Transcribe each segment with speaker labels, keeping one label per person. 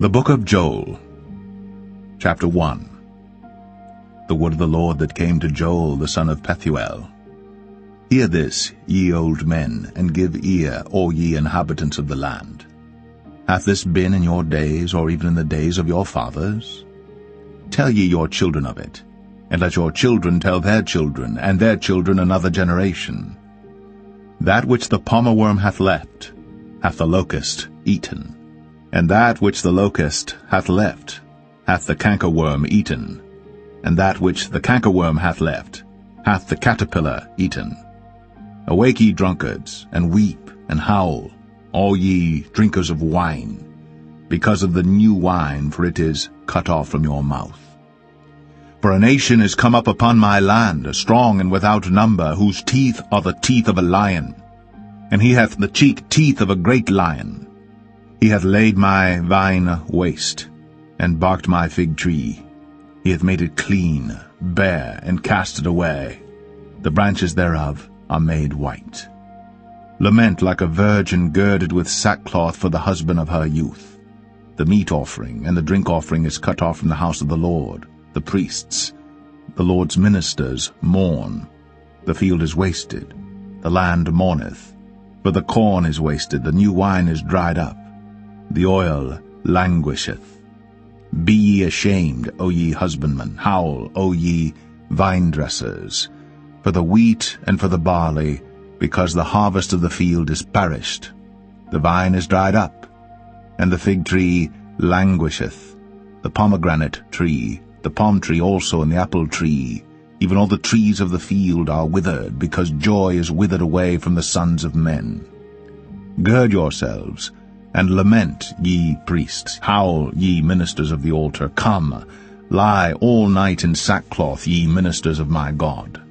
Speaker 1: The Book of Joel, Chapter 1. The word of the Lord that came to Joel the son of Pethuel. Hear this, ye old men, and give ear, all ye inhabitants of the land. Hath this been in your days, or even in the days of your fathers? Tell ye your children of it, and let your children tell their children, and their children another generation. That which the palmer worm hath left, hath the locust eaten. And that which the locust hath left, hath the cankerworm eaten. And that which the cankerworm hath left, hath the caterpillar eaten. Awake, ye drunkards, and weep, and howl, all ye drinkers of wine, because of the new wine, for it is cut off from your mouth. For a nation is come up upon my land, strong and without number, whose teeth are the teeth of a lion, and he hath the cheek teeth of a great lion. He hath laid my vine waste, and barked my fig tree. He hath made it clean, bare, and cast it away. The branches thereof are made white. Lament like a virgin girded with sackcloth for the husband of her youth. The meat offering and the drink offering is cut off from the house of the Lord. The priests, the Lord's ministers, mourn. The field is wasted, the land mourneth. For the corn is wasted, the new wine is dried up. The oil languisheth. Be ye ashamed, O ye husbandmen, howl, O ye vine-dressers, for the wheat and for the barley, because the harvest of the field is perished. The vine is dried up, and the fig tree languisheth, the pomegranate tree, the palm tree also, and the apple tree, even all the trees of the field are withered, because joy is withered away from the sons of men. Gird yourselves, and lament, ye priests, howl, ye ministers of the altar. Come, lie all night in sackcloth, ye ministers of my God.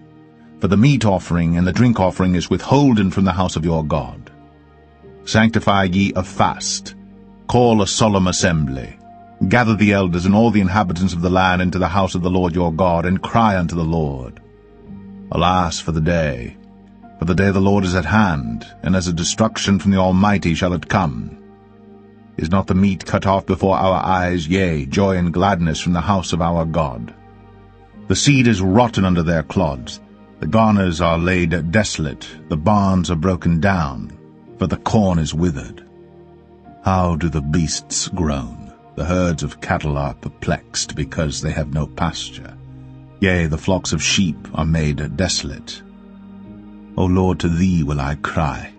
Speaker 1: For the meat offering and the drink offering is withholden from the house of your God. Sanctify ye a fast, call a solemn assembly. Gather the elders and all the inhabitants of the land into the house of the Lord your God, and cry unto the Lord. Alas for the day of the Lord is at hand, and as a destruction from the Almighty shall it come. Is not the meat cut off before our eyes, yea, joy and gladness from the house of our God? The seed is rotten under their clods, the garners are laid desolate, the barns are broken down, for the corn is withered. How do the beasts groan? The herds of cattle are perplexed, because they have no pasture. Yea, the flocks of sheep are made desolate. O Lord, to thee will I cry.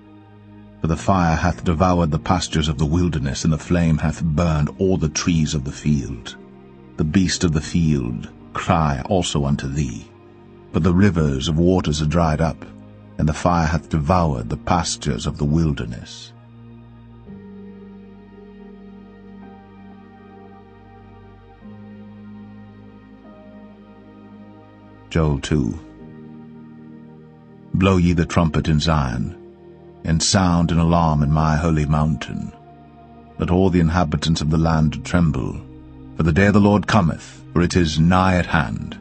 Speaker 1: For the fire hath devoured the pastures of the wilderness, and the flame hath burned all the trees of the field. The beast of the field cry also unto thee. For the rivers of waters are dried up, and the fire hath devoured the pastures of the wilderness. Joel 2. Blow ye the trumpet in Zion, and sound an alarm in my holy mountain. Let all the inhabitants of the land tremble, for the day of the Lord cometh, for it is nigh at hand,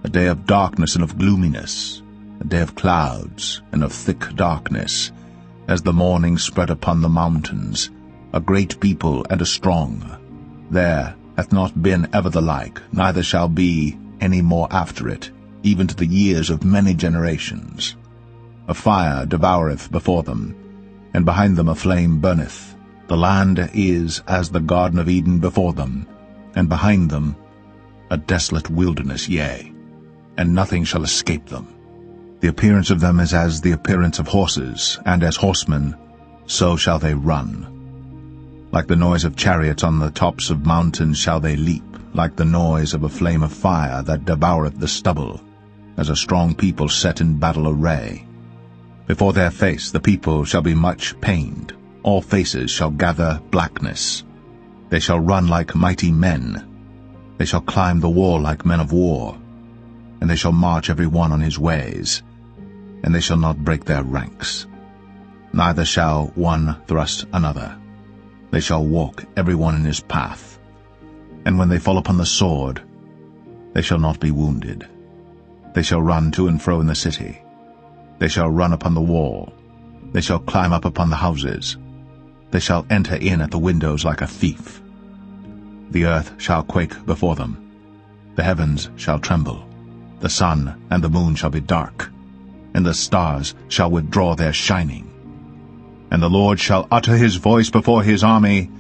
Speaker 1: a day of darkness and of gloominess, a day of clouds and of thick darkness, as the morning spread upon the mountains, a great people and a strong. There hath not been ever the like, neither shall be any more after it, even to the years of many generations. A fire devoureth before them, and behind them a flame burneth. The land is as the Garden of Eden before them, and behind them a desolate wilderness, yea, and nothing shall escape them. The appearance of them is as the appearance of horses, and as horsemen, so shall they run. Like the noise of chariots on the tops of mountains shall they leap, like the noise of a flame of fire that devoureth the stubble, as a strong people set in battle array. Before their face the people shall be much pained, all faces shall gather blackness. They shall run like mighty men, they shall climb the wall like men of war, and they shall march every one on his ways, and they shall not break their ranks. Neither shall one thrust another. They shall walk every one in his path, and when they fall upon the sword, they shall not be wounded. They shall run to and fro in the city. They shall run upon the wall. They shall climb up upon the houses. They shall enter in at the windows like a thief. The earth shall quake before them. The heavens shall tremble. The sun and the moon shall be dark, and the stars shall withdraw their shining. And the Lord shall utter his voice before his army,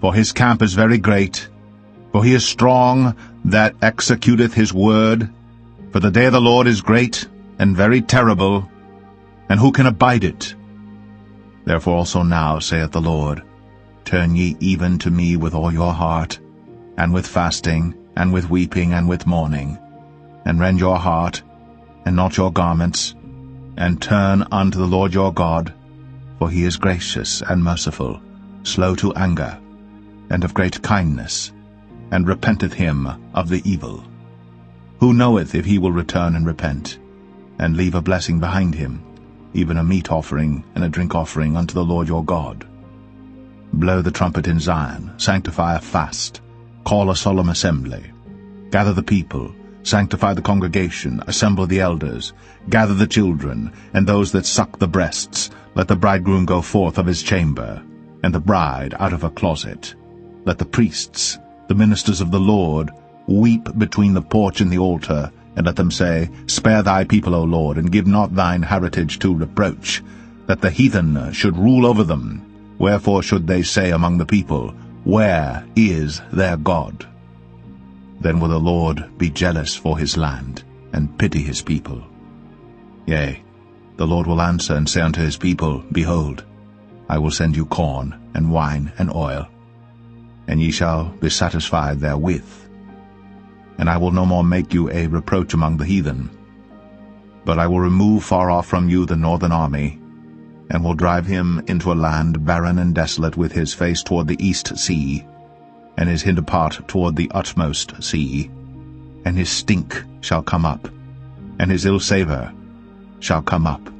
Speaker 1: for his camp is very great. For he is strong that executeth his word. For the day of the Lord is great and very terrible, and who can abide it? Therefore also now, saith the Lord, turn ye even to me with all your heart, and with fasting, and with weeping, and with mourning, and rend your heart, and not your garments, and turn unto the Lord your God, for he is gracious and merciful, slow to anger, and of great kindness, and repenteth him of the evil. Who knoweth if he will return and repent, and leave a blessing behind him, even a meat offering and a drink offering unto the Lord your God? Blow the trumpet in Zion, sanctify a fast, call a solemn assembly. Gather the people, sanctify the congregation, assemble the elders, gather the children, and those that suck the breasts. Let the bridegroom go forth of his chamber, and the bride out of her closet. Let the priests, the ministers of the Lord, weep between the porch and the altar, and let them say, Spare thy people, O Lord, and give not thine heritage to reproach, that the heathen should rule over them. Wherefore should they say among the people, Where is their God? Then will the Lord be jealous for his land, and pity his people. Yea, the Lord will answer and say unto his people, Behold, I will send you corn, and wine, and oil, and ye shall be satisfied therewith. And I will no more make you a reproach among the heathen. But I will remove far off from you the northern army, and will drive him into a land barren and desolate, with his face toward the east sea, and his hinder part toward the utmost sea. And his stink shall come up, and his ill savour shall come up,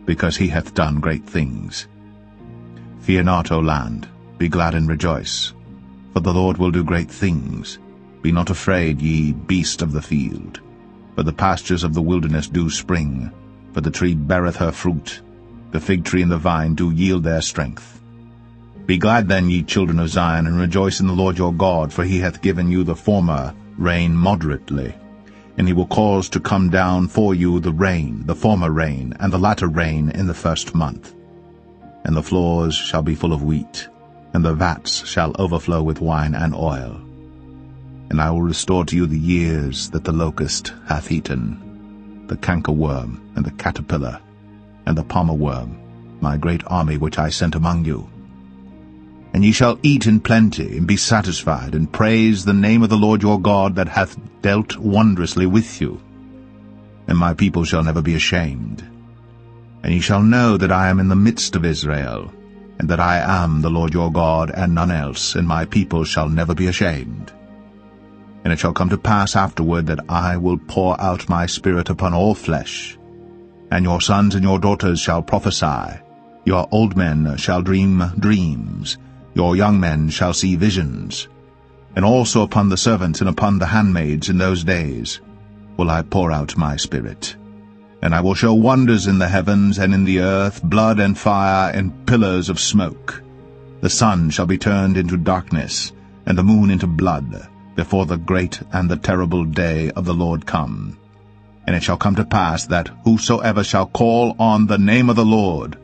Speaker 1: because he hath done great things. Fear not, O land, be glad and rejoice, for the Lord will do great things. Be not afraid, ye beast of the field, for the pastures of the wilderness do spring, for the tree beareth her fruit, the fig tree and the vine do yield their strength. Be glad then, ye children of Zion, and rejoice in the Lord your God, for he hath given you the former rain moderately. And he will cause to come down for you the rain, the former rain, and the latter rain in the first month. And the floors shall be full of wheat, and the vats shall overflow with wine and oil. And I will restore to you the years that the locust hath eaten, the cankerworm, and the caterpillar, and the palmer worm, my great army which I sent among you. And ye shall eat in plenty, and be satisfied, and praise the name of the Lord your God, that hath dealt wondrously with you. And my people shall never be ashamed. And ye shall know that I am in the midst of Israel, and that I am the Lord your God, and none else, and my people shall never be ashamed. And it shall come to pass afterward that I will pour out my Spirit upon all flesh, and your sons and your daughters shall prophesy, your old men shall dream dreams, your young men shall see visions. And also upon the servants and upon the handmaids in those days will I pour out my Spirit. And I will show wonders in the heavens and in the earth, blood and fire and pillars of smoke. The sun shall be turned into darkness, and the moon into blood, before the great and the terrible day of the Lord come. And it shall come to pass that whosoever shall call on the name of the Lord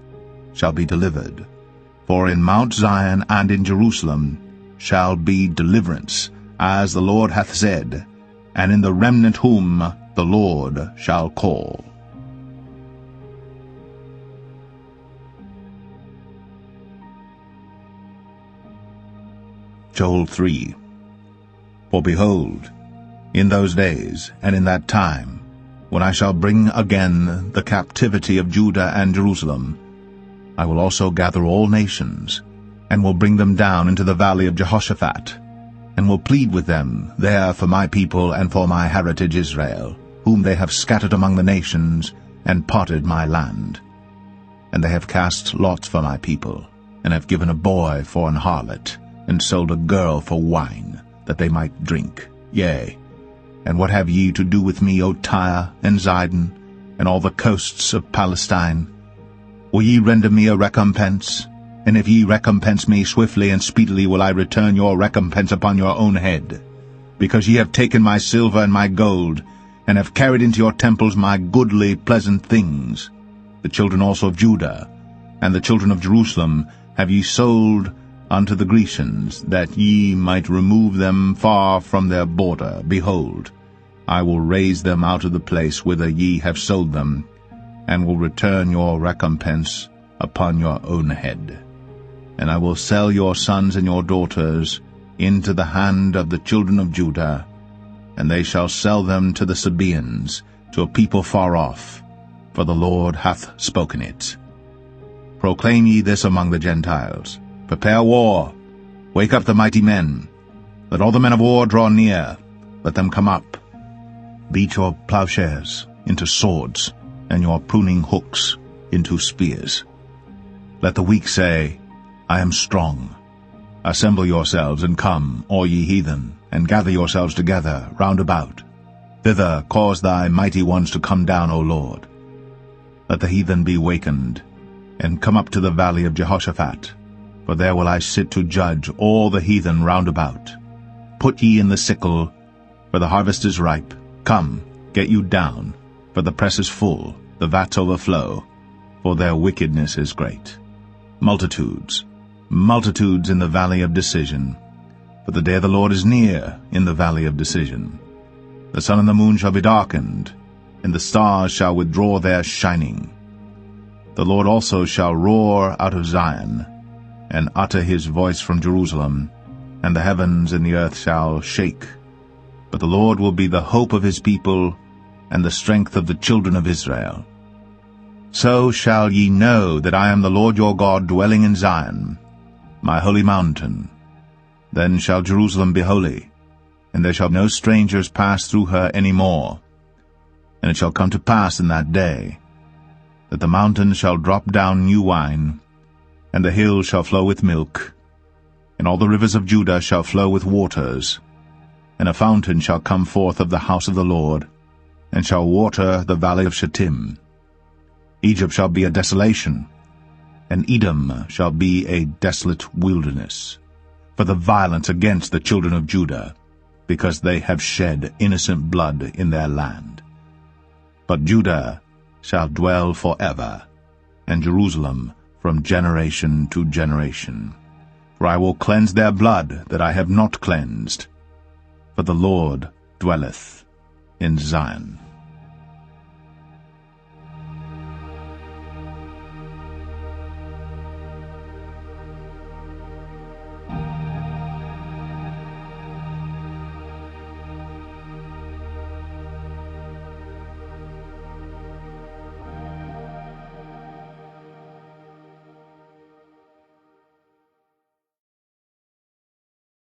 Speaker 1: shall be delivered. For in Mount Zion and in Jerusalem shall be deliverance, as the Lord hath said, and in the remnant whom the Lord shall call. Joel 3. For behold, in those days and in that time, when I shall bring again the captivity of Judah and Jerusalem, I will also gather all nations, and will bring them down into the valley of Jehoshaphat, and will plead with them there for my people and for my heritage Israel, whom they have scattered among the nations, and parted my land. And they have cast lots for my people, and have given a boy for an harlot, and sold a girl for wine, that they might drink. Yea, and what have ye to do with me, O Tyre and Zidon, and all the coasts of Palestine? Will ye render me a recompense? And if ye recompense me, swiftly and speedily will I return your recompense upon your own head. Because ye have taken my silver and my gold, and have carried into your temples my goodly pleasant things. The children also of Judah, and the children of Jerusalem, have ye sold unto the Grecians, that ye might remove them far from their border. Behold, I will raise them out of the place whither ye have sold them, and will return your recompense upon your own head. And I will sell your sons and your daughters into the hand of the children of Judah, and they shall sell them to the Sabaeans, to a people far off, for the Lord hath spoken it. Proclaim ye this among the Gentiles. Prepare war. Wake up the mighty men. Let all the men of war draw near. Let them come up. Beat your plowshares into swords, and your pruning hooks into spears. Let the weak say, I am strong. Assemble yourselves, and come, all ye heathen, and gather yourselves together round about. Thither cause thy mighty ones to come down, O Lord. Let the heathen be wakened, and come up to the valley of Jehoshaphat, for there will I sit to judge all the heathen round about. Put ye in the sickle, for the harvest is ripe. Come, get you down, for the press is full, the vats overflow, for their wickedness is great. Multitudes, multitudes in the valley of decision, for the day of the Lord is near in the valley of decision. The sun and the moon shall be darkened, and the stars shall withdraw their shining. The Lord also shall roar out of Zion, and utter his voice from Jerusalem, and the heavens and the earth shall shake. But the Lord will be the hope of his people, and the strength of the children of Israel. So shall ye know that I am the Lord your God, dwelling in Zion, my holy mountain. Then shall Jerusalem be holy, and there shall no strangers pass through her any more. And it shall come to pass in that day, that the mountains shall drop down new wine, and the hills shall flow with milk, and all the rivers of Judah shall flow with waters, and a fountain shall come forth of the house of the Lord, and shall water the valley of Shittim. Egypt shall be a desolation, and Edom shall be a desolate wilderness, for the violence against the children of Judah, because they have shed innocent blood in their land. But Judah shall dwell forever, and Jerusalem from generation to generation. For I will cleanse their blood that I have not cleansed, for the Lord dwelleth in Zion.